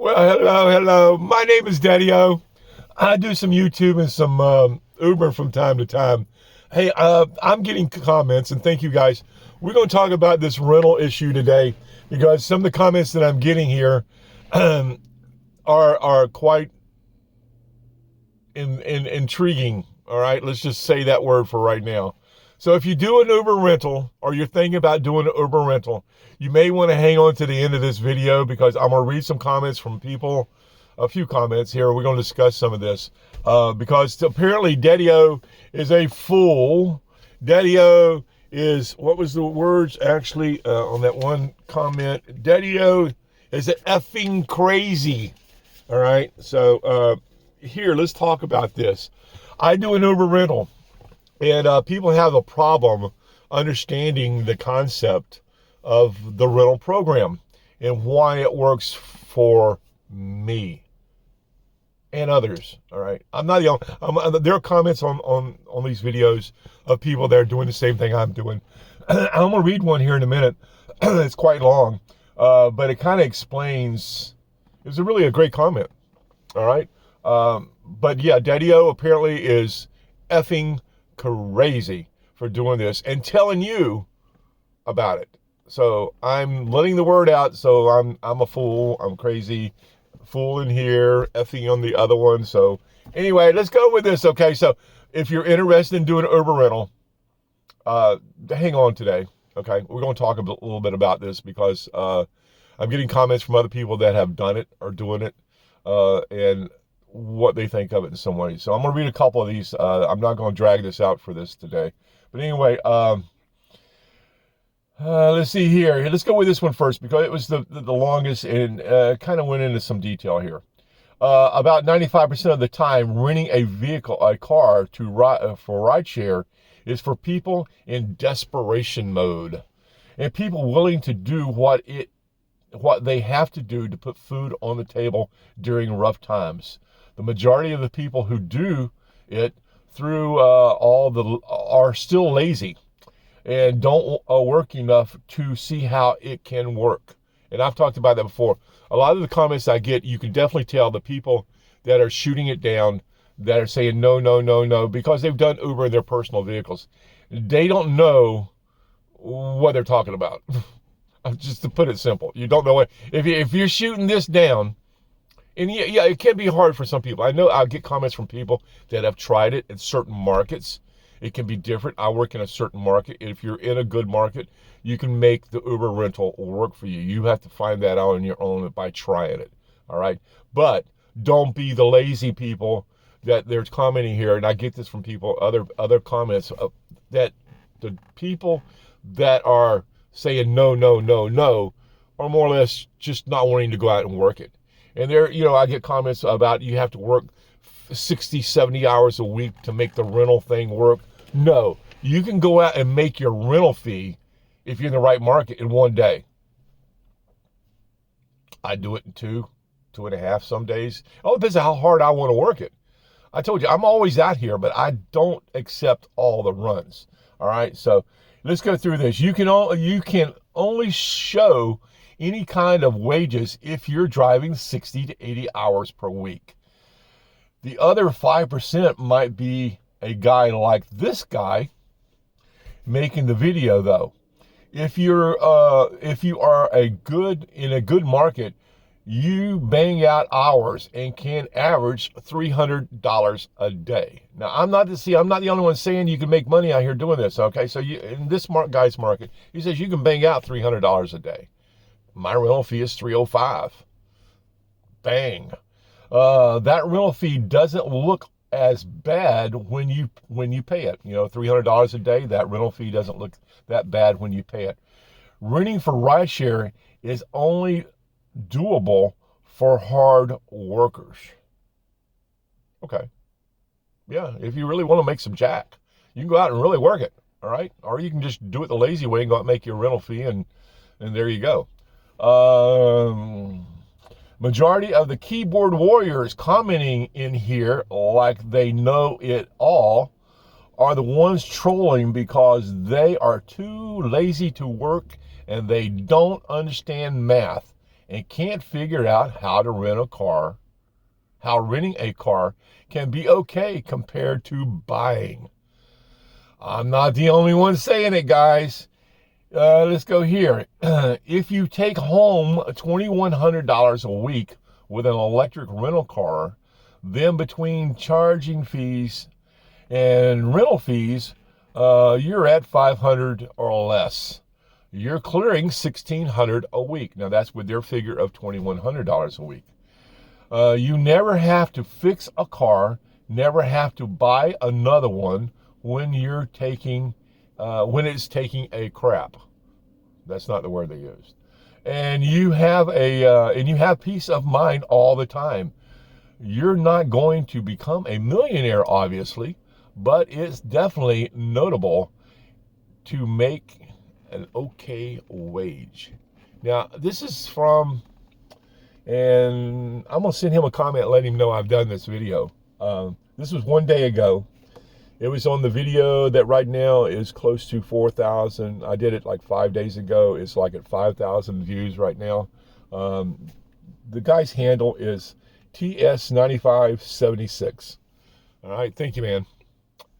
Well, hello. My name is Daddy-O. I do some YouTube and some Uber from time to time. Hey, I'm getting comments, and thank you guys. We're going to talk about this rental issue today because some of the comments that I'm getting here are quite intriguing. All right, let's just say that word for right now. So if you do an Uber rental or you're thinking about doing an Uber rental, you may want to hang on to the end of this video because I'm going to read some comments from people, a few comments here. We're going to discuss some of this because apparently Daddy-O is a fool. Daddy-O is, what was the words actually on that one comment? Daddy-O is a effing crazy. All right, so here, let's talk about this. I do an Uber rental. And people have a problem understanding the concept of the rental program and why it works for me and others. All right, I'm not the only. There are comments on these videos of people that are doing the same thing I'm doing. I'm gonna read one here in a minute. It's quite long, but it kind of explains. It's really a great comment. All right, but yeah, Daddy-O apparently is effing crazy for doing this and telling you about it. So I'm letting the word out. So I'm a fool. I'm crazy. Fool in here, effing on the other one. So anyway, let's go with this. Okay, so if you're interested in doing an Uber rental, hang on today. Okay, we're going to talk a little bit about this because I'm getting comments from other people that have done it or doing it, and what they think of it in some ways. So I'm going to read a couple of these. I'm not going to drag this out for this today. But anyway, let's see here. Let's go with this one first because it was the longest and kind of went into some detail here. About 95% of the time, renting a vehicle, a car for rideshare is for people in desperation mode and people willing to do what they have to do to put food on the table during rough times. The majority of the people who do it through are still lazy and don't work enough to see how it can work. And I've talked about that before. A lot of the comments I get, you can definitely tell the people that are shooting it down, that are saying no, no, no, no, because they've done Uber in their personal vehicles. They don't know what they're talking about. Just to put it simple, you don't know what. If you're shooting this down, and yeah, it can be hard for some people. I know I'll get comments from people that have tried it in certain markets. It can be different. I work in a certain market. If you're in a good market, you can make the Uber rental work for you. You have to find that out on your own by trying it. All right. But don't be the lazy people that they're commenting here. And I get this from people, other comments that the people that are saying no, no, no, no are more or less just not wanting to go out and work it. And there, I get comments about you have to work 60, 70 hours a week to make the rental thing work. No, you can go out and make your rental fee if you're in the right market in one day. I do it in 2.5 some days. Oh, it depends on how hard I want to work it. I told you, I'm always out here, but I don't accept all the runs. All right, so let's go through this. You can only show any kind of wages if you're driving 60 to 80 hours per week. The other 5% might be a guy like this guy making the video, though. If you are in a good market, you bang out hours and can average $300 a day. Now, I'm not the only one saying you can make money out here doing this. Okay, so in this guy's market, he says you can bang out $300 a day. My rental fee is $305. Bang. That rental fee doesn't look as bad when you pay it. $300 a day, that rental fee doesn't look that bad when you pay it. Renting for rideshare is only doable for hard workers. Okay. Yeah, if you really want to make some jack, you can go out and really work it, all right? Or you can just do it the lazy way and go out and make your rental fee, and there you go. Majority of the keyboard warriors commenting in here like they know it all are the ones trolling because they are too lazy to work and they don't understand math and can't figure out how to rent a car, how renting a car can be okay compared to buying. I'm not the only one saying it, guys. Let's go here. If you take home $2,100 a week with an electric rental car, then between charging fees and rental fees, you're at $500 or less. You're clearing $1,600 a week. Now that's with their figure of $2,100 a week. You never have to fix a car, never have to buy another one when you're taking, when it's taking a crap. That's not the word they used. And you have peace of mind all the time. You're not going to become a millionaire, obviously, but it's definitely notable to make an okay wage. Now, this is from, and I'm gonna send him a comment, let him know I've done this video. This was 1 day ago. It was on the video that right now is close to 4,000. I did it like 5 days ago. It's like at 5,000 views right now. The guy's handle is TS9576. All right, thank you, man.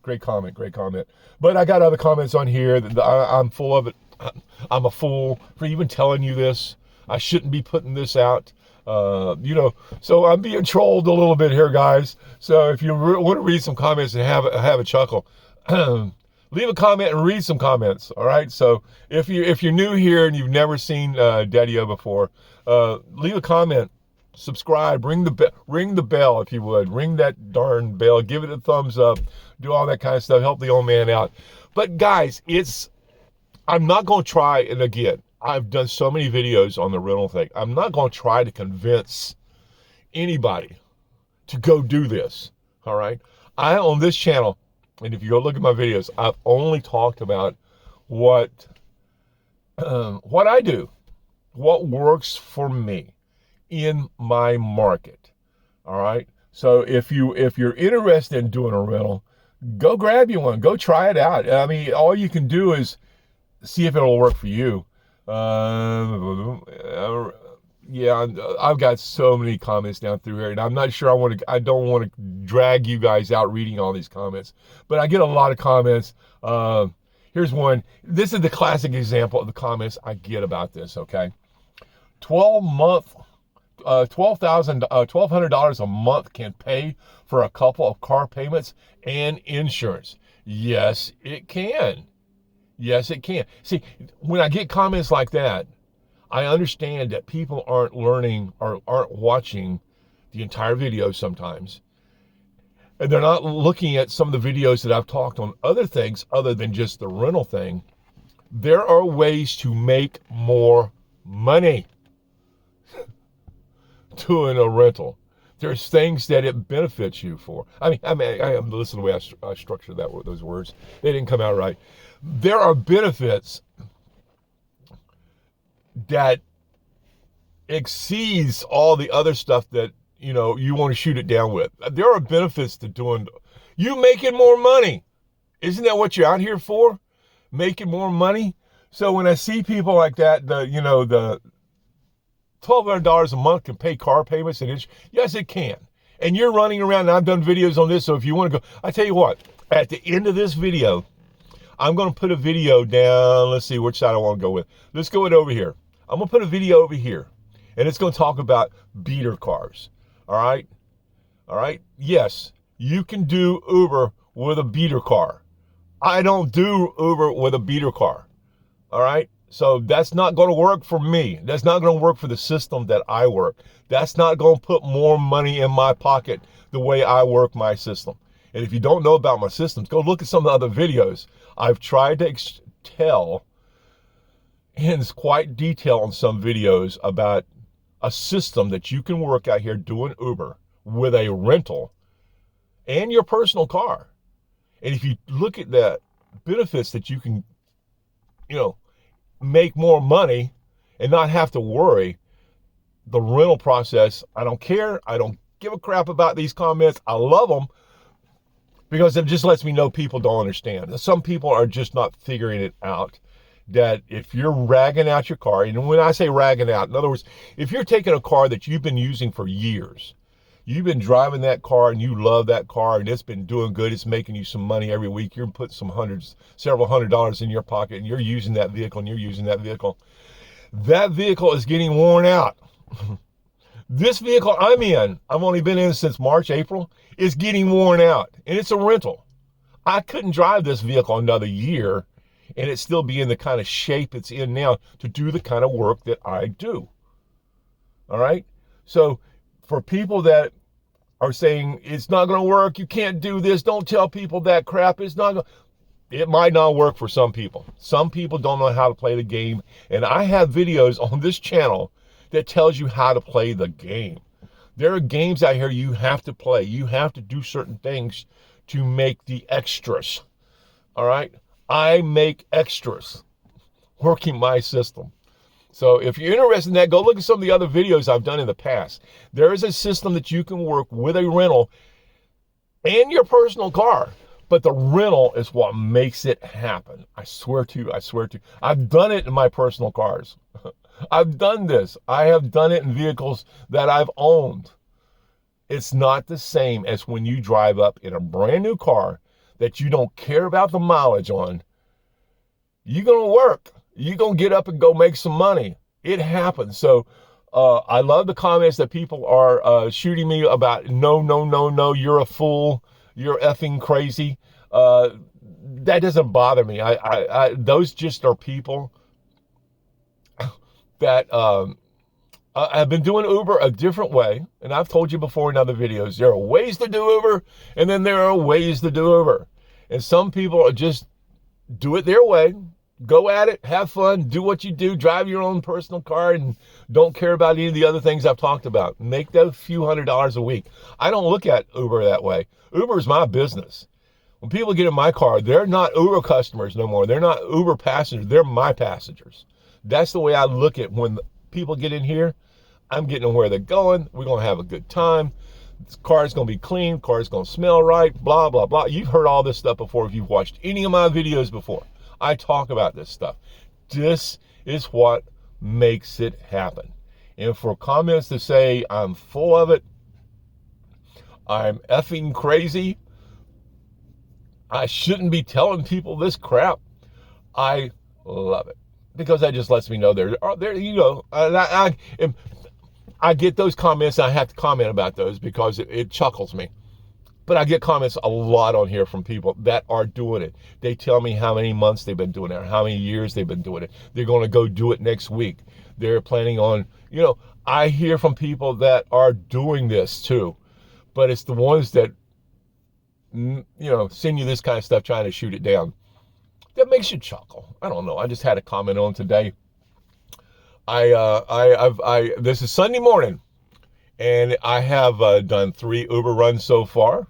Great comment, great comment. But I got other comments on here that I'm full of it. I'm a fool for even telling you this. I shouldn't be putting this out. So I'm being trolled a little bit here, guys. So if you want to read some comments and have a chuckle, leave a comment and read some comments. All right. So if you're new here and you've never seen Daddy-O before, leave a comment, subscribe, ring the bell if you would, ring that darn bell, give it a thumbs up, do all that kind of stuff, help the old man out. But guys, I'm not going to try, and again, I've done so many videos on the rental thing. I'm not going to try to convince anybody to go do this, all right? On this channel, and if you go look at my videos, I've only talked about what I do, what works for me in my market, all right? So if you're interested in doing a rental, go grab you one, go try it out. I mean, all you can do is see if it'll work for you. Yeah, I've got so many comments down through here, and I'm not sure I don't want to drag you guys out reading all these comments, but I get a lot of comments. Here's one. This is the classic example of the comments I get about this, okay? $1,200 a month can pay for a couple of car payments and insurance. Yes, it can. Yes, it can. See, when I get comments like that, I understand that people aren't learning or aren't watching the entire video sometimes. And they're not looking at some of the videos that I've talked on other things other than just the rental thing. There are ways to make more money doing a rental. There's things that it benefits you for. I am listening to the way I structured those words. They didn't come out right. There are benefits that exceeds all the other stuff that, you want to shoot it down with. There are benefits to doing, you making more money. Isn't that what you're out here for? Making more money? So when I see people like that, the $1,200 a month can pay car payments, and yes, it can. And you're running around, and I've done videos on this, so if you want to go, I tell you what, at the end of this video, I'm going to put a video down. Let's see which side I want to go with. Let's go with over here. I'm going to put a video over here, and it's going to talk about beater cars. All right? All right? Yes, you can do Uber with a beater car. I don't do Uber with a beater car. All right? So that's not going to work for me. That's not going to work for the system that I work. That's not going to put more money in my pocket the way I work my system. And if you don't know about my systems, go look at some of the other videos. I've tried to tell in quite detail on some videos about a system that you can work out here doing Uber with a rental and your personal car. And if you look at the benefits that you can, make more money and not have to worry, the rental process, I don't care. I don't give a crap about these comments. I love them, because it just lets me know people don't understand. Some people are just not figuring it out. that if you're ragging out your car, and when I say ragging out, in other words, if you're taking a car that you've been using for years, you've been driving that car and you love that car and it's been doing good, it's making you some money every week, you're putting several $100s in your pocket, and you're using that vehicle and you're using that vehicle is getting worn out. This vehicle I'm in, I've only been in since March, April, is getting worn out, and it's a rental. I couldn't drive this vehicle another year and it still be in the kind of shape it's in now to do the kind of work that I do. All right? So for people that are saying it's not going to work, you can't do this, don't tell people that crap, it might not work for some people. Some people don't know how to play the game, and I have videos on this channel that tells you how to play the game. There are games out here you have to play. You have to do certain things to make the extras. All right? I make extras working my system. So if you're interested in that, go look at some of the other videos I've done in the past. There is a system that you can work with a rental and your personal car, but the rental is what makes it happen. I swear to you. I've done it in my personal cars. I've done this. I have done it in vehicles that I've owned. It's not the same as when you drive up in a brand new car that you don't care about the mileage on. You're going to work. You're going to get up and go make some money. It happens. So I love the comments that people are shooting me about, no, you're a fool. You're effing crazy. That doesn't bother me. Those just are people that I've been doing Uber a different way, and I've told you before in other videos, there are ways to do Uber, and then there are ways to do Uber. And some people are just do it their way, go at it, have fun, do what you do, drive your own personal car, and don't care about any of the other things I've talked about. Make those few $100s a week. I don't look at Uber that way. Uber is my business. When people get in my car, they're not Uber customers no more. They're not Uber passengers. They're my passengers. That's the way I look at when people get in here. I'm getting them where they're going. We're going to have a good time. This car's going to be clean. Car's going to smell right, blah, blah, blah. You've heard all this stuff before if you've watched any of my videos before. I talk about this stuff. This is what makes it happen. And for comments to say I'm full of it, I'm effing crazy, I shouldn't be telling people this crap, I love it. Because that just lets me know there, you know, I get those comments, and I have to comment about those because it chuckles me. But I get comments a lot on here from people that are doing it. They tell me how many months they've been doing it, or how many years they've been doing it. They're going to go do it next week. They're planning on, you know, I hear from people that are doing this too. But it's the ones that, you know, send you this kind of stuff trying to shoot it down. That makes you chuckle. I don't know. I just had a comment on today. This is Sunday morning, and I have done 3 Uber runs so far,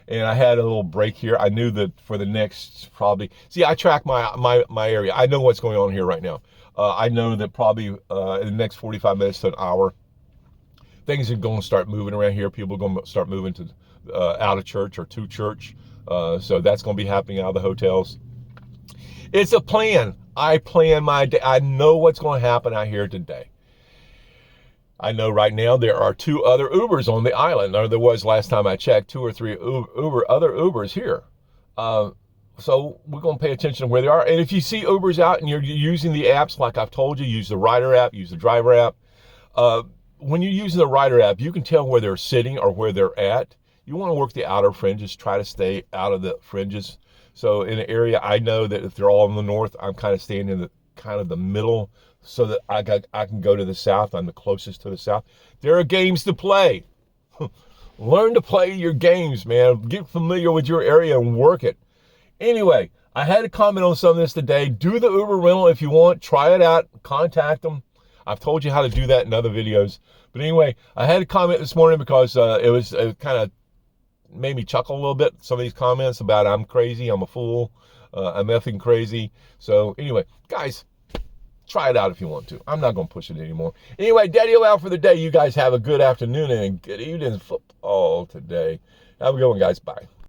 and I had a little break here. I knew that for the next probably, see, I track my area. I know what's going on here right now. I know that probably in the next 45 minutes to an hour, things are going to start moving around here. People are going to start moving to out of church or to church. So that's going to be happening out of the hotels. It's a plan. I plan my day. I know what's going to happen out here today. I know right now there are 2 other Ubers on the island, or there was last time I checked, 2 or 3 other Ubers here. So we're going to pay attention to where they are. And if you see Ubers out and you're using the apps, like I've told you, use the Rider app, use the Driver app. When you're using the Rider app, you can tell where they're sitting or where they're at. You want to work the outer fringes, try to stay out of the fringes. So in an area, I know that if they're all in the north, I'm kind of staying in the kind of the middle so that I can go to the south. I'm the closest to the south. There are games to play. Learn to play your games, man. Get familiar with your area and work it. Anyway, I had a comment on some of this today. Do the Uber rental if you want. Try it out. Contact them. I've told you how to do that in other videos. But anyway, I had a comment this morning because it kind of made me chuckle a little bit. Some of these comments about I'm crazy, I'm a fool, I'm effing crazy. So anyway, guys, try it out if you want to. I'm not going to push it anymore. Anyway, Daddy-O out for the day. You guys have a good afternoon and good evening football today. Have a good one, guys. Bye.